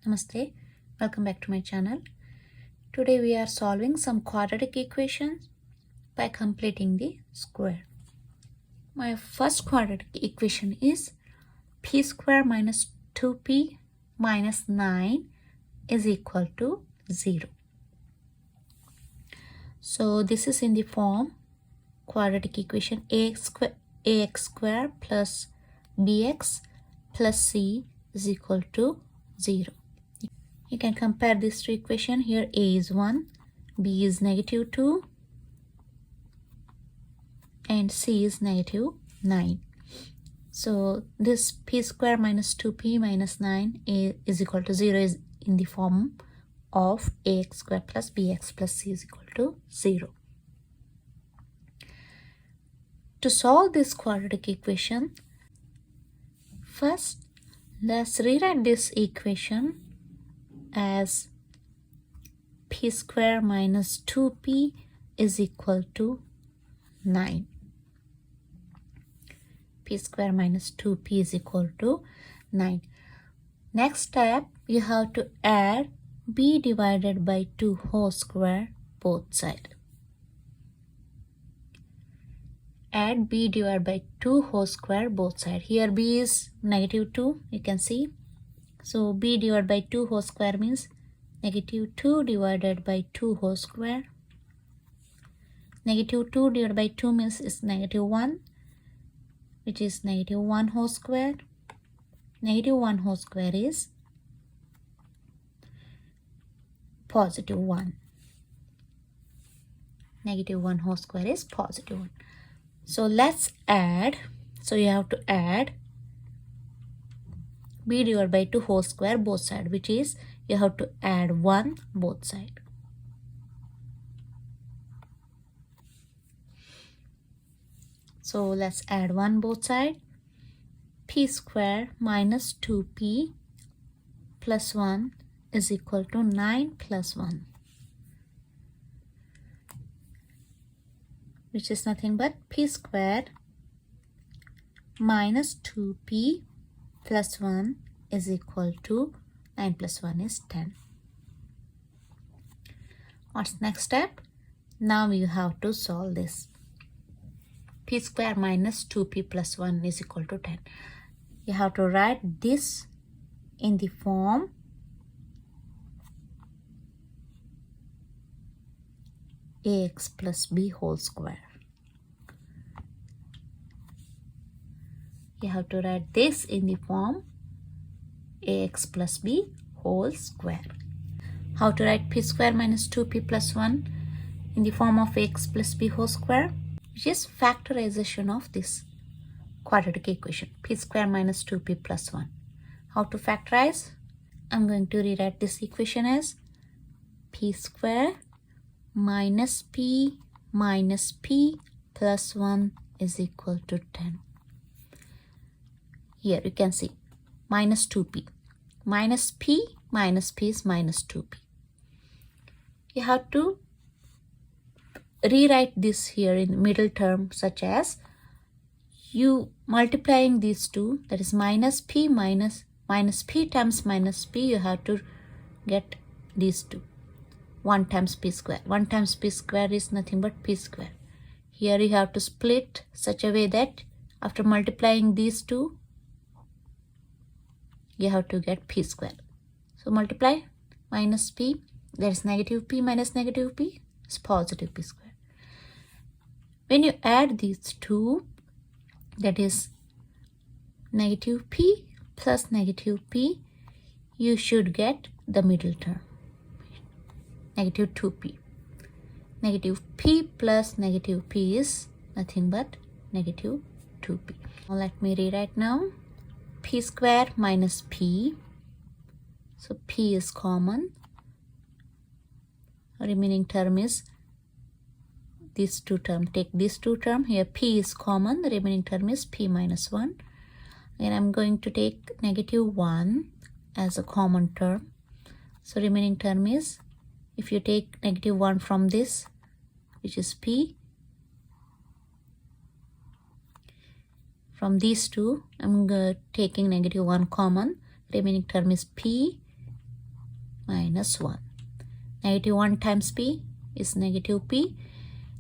Namaste, welcome back to my channel. Today we are solving some quadratic equations by completing the square. My first quadratic equation is p square minus 2p minus 9 is equal to 0. So this is in the form quadratic equation ax square plus bx plus c is equal to 0. You can compare these two equations. Here a is 1, b is negative 2 and c is negative 9. So this p square minus 2p minus 9 is equal to 0 is in the form of ax square plus bx plus c is equal to 0. To solve this quadratic equation, first let's rewrite this equation as p square minus 2p is equal to 9. P square minus 2p is equal to 9. Next step, you have to add b divided by 2 whole square both sides. Add b divided by 2 whole square both sides. Here b is negative 2, you can see. So b divided by 2 whole square means negative 2 divided by 2 whole square. Negative 2 divided by 2 means is negative 1, which is negative 1 whole square. Negative 1 whole square is positive 1. Negative 1 whole square is positive 1. So let's add. So you have to add b divided by 2 whole square both sides, which is you have to add 1 both sides. So let's add 1 both sides. P square minus 2p plus 1 is equal to 9 plus 1, which is nothing but p square minus 2p plus 1 is equal to 9 plus 1 is 10. What's next step? Now you have to solve this. P square minus 2p plus 1 is equal to 10. You have to write this in the form ax plus b whole square. You have to write this in the form ax plus b whole square. How to write p square minus 2p plus 1 in the form of ax plus b whole square, which is factorization of this quadratic equation, p square minus 2p plus 1. How to factorize? I'm going to rewrite this equation as p square minus p plus 1 is equal to 10. Here you can see minus 2p. Minus p is minus 2p. You have to rewrite this here in middle term, such as you multiplying these two, that is minus p times minus p, you have to get these two. 1 times p square. 1 times p square is nothing but p square. Here you have to split such a way that after multiplying these two, you have to get p square. So multiply minus p, that is negative p minus negative p is positive p square. When you add these two, that is negative p plus negative p, you should get the middle term, negative 2p. Negative p plus negative p is nothing but negative 2p. Now let me rewrite now. P square minus p. So p is common. Remaining term is these two terms. Take these two terms. Here p is common. The remaining term is p minus 1. And I'm going to take negative 1 as a common term. So remaining term is, if you take negative 1 from this, which is p, from these two, I'm taking negative 1 common. Remaining term is p minus 1. Negative 1 times p is negative p.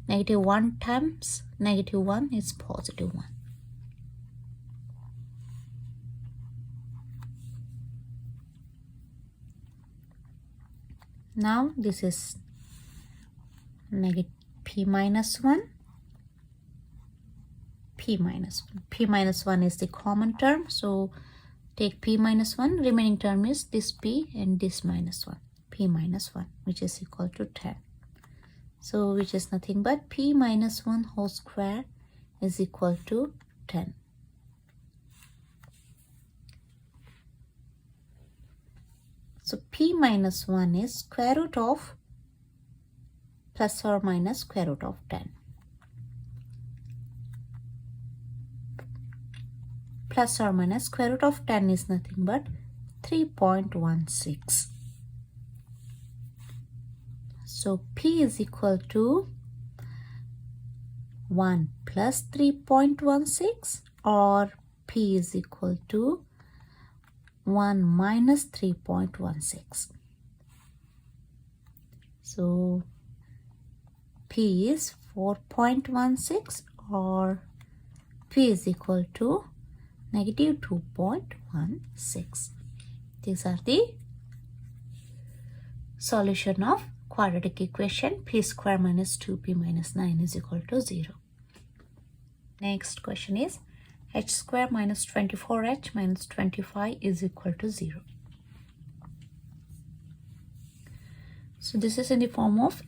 Negative 1 times negative 1 is positive 1. Now this is negative p minus 1, p minus 1. P minus 1 is the common term, so take p minus 1. Remaining term is this p and this minus 1. P minus 1, which is equal to 10. So which is nothing but p minus 1 whole square is equal to 10. So p minus 1 is square root of plus or minus square root of 10. Plus or minus square root of 10 is nothing but 3.16. So p is equal to 1 plus 3.16 or p is equal to 1 minus 3.16. So p is 4.16 or p is equal to negative 2.16. These are the solution of quadratic equation p square minus 2p minus 9 is equal to 0. Next question is h square minus 24h minus 25 is equal to 0. So this is in the form of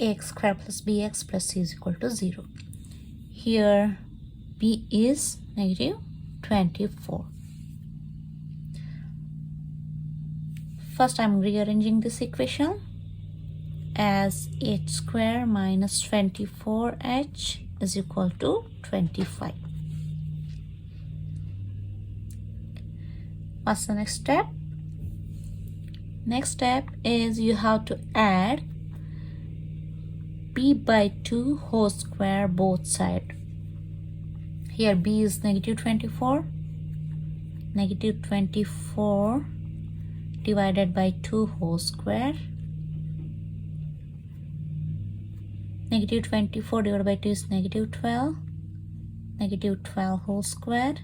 ax square plus bx plus c is equal to 0. Here b is negative 24. First I'm rearranging this equation as h square minus 24h is equal to 25. What's the next step? Next step is you have to add b by 2 whole square both sides. Here b is negative 24. Negative 24 divided by 2 whole square. Negative 24 divided by 2 is negative 12. Negative 12 whole square.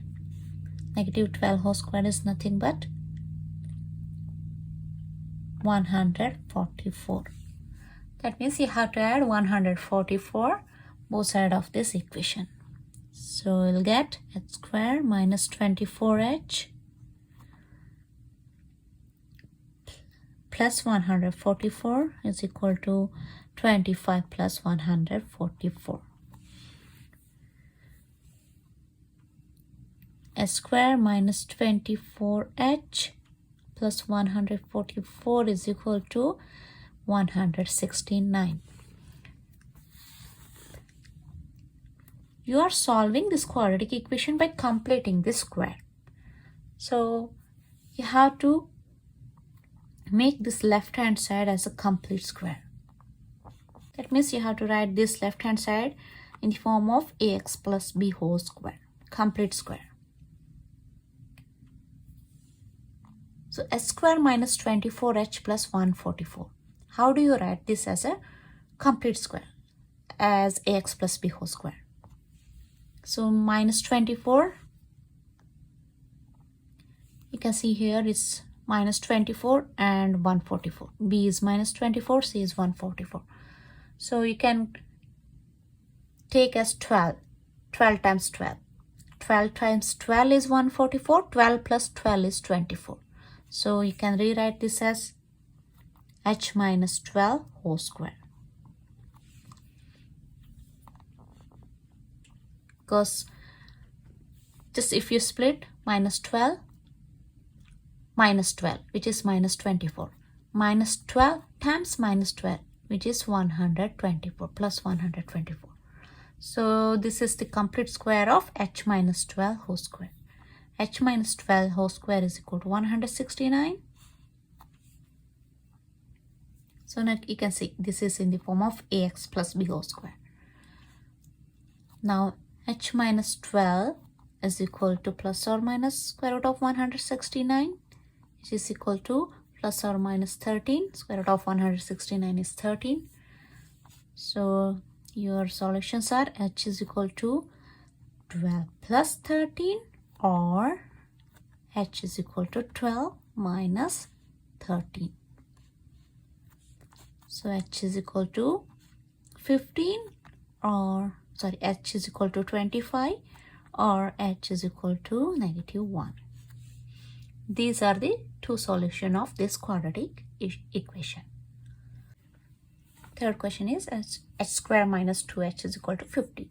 Negative 12 whole square is nothing but 144. That means you have to add 144 both sides of this equation. So we'll get h square minus 24h plus 144 is equal to 25 plus 144. h square minus 24h plus 144 is equal to 169. You are solving this quadratic equation by completing this square. So you have to make this left hand side as a complete square. That means you have to write this left hand side in the form of ax plus b whole square, complete square. So h square minus 24h plus 144. How do you write this as a complete square? As ax plus b whole square. So minus 24, you can see here it's minus 24 and 144. B is minus 24, C is 144. So you can take as 12. 12 times 12. 12 times 12 is 144. 12 plus 12 is 24. So you can rewrite this as h minus 12 whole square. Because just if you split minus 12, which is minus 24. Minus 12 times minus 12, which is 124 plus 124. So this is the complete square of h minus 12 whole square. H minus 12 whole square is equal to 169. So now you can see this is in the form of ax plus b whole square. Now h minus 12 is equal to plus or minus square root of 169, which is equal to plus or minus 13. Square root of 169 is 13. So your solutions are h is equal to 12 plus 13 or h is equal to 12 minus 13. So h is equal to 15 or sorry, h is equal to 25 or h is equal to -1. These are the two solutions of this quadratic equation. Third question is h square minus 2h is equal to 50.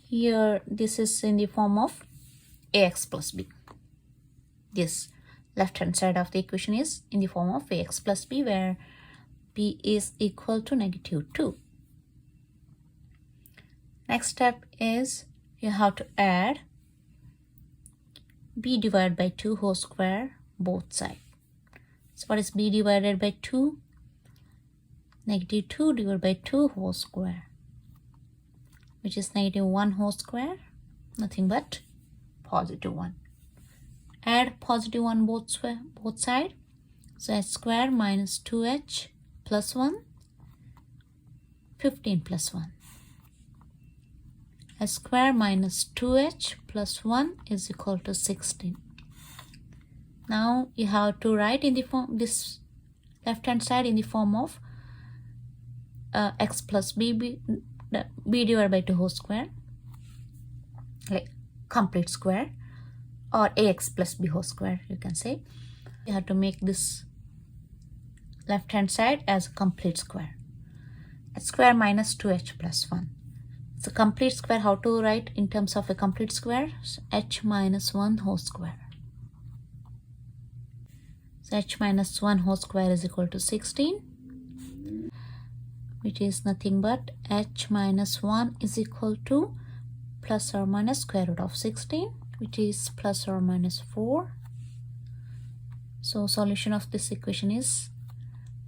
Here this is in the form of ax plus b. This left hand side of the equation is in the form of ax plus b, where b is equal to -2. Next step is you have to add b divided by 2 whole square both sides. So what is b divided by 2? -2 divided by 2 whole square, which is -1 whole square, nothing but +1. Add +1 both sides. So h square minus 2h plus 1, 15 plus 1. h square minus 2h plus 1 is equal to 16. Now you have to write in the form, this left hand side in the form of x plus b divided by 2 whole square, like complete square, or ax plus b whole square, you can say. You have to make this left hand side as a complete square. H square minus 2h plus 1. So complete square, how to write in terms of a complete square? So h minus 1 whole square. So h minus 1 whole square is equal to 16, which is nothing but h minus 1 is equal to plus or minus square root of 16, which is plus or minus 4. So solution of this equation is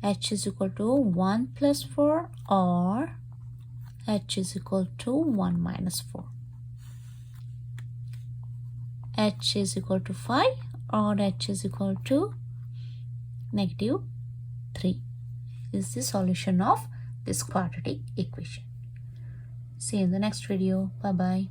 h is equal to 1 plus 4 or h is equal to 1 minus 4. H is equal to 5 or h is equal to -3 is the solution of this quadratic equation. See you in the next video. Bye bye.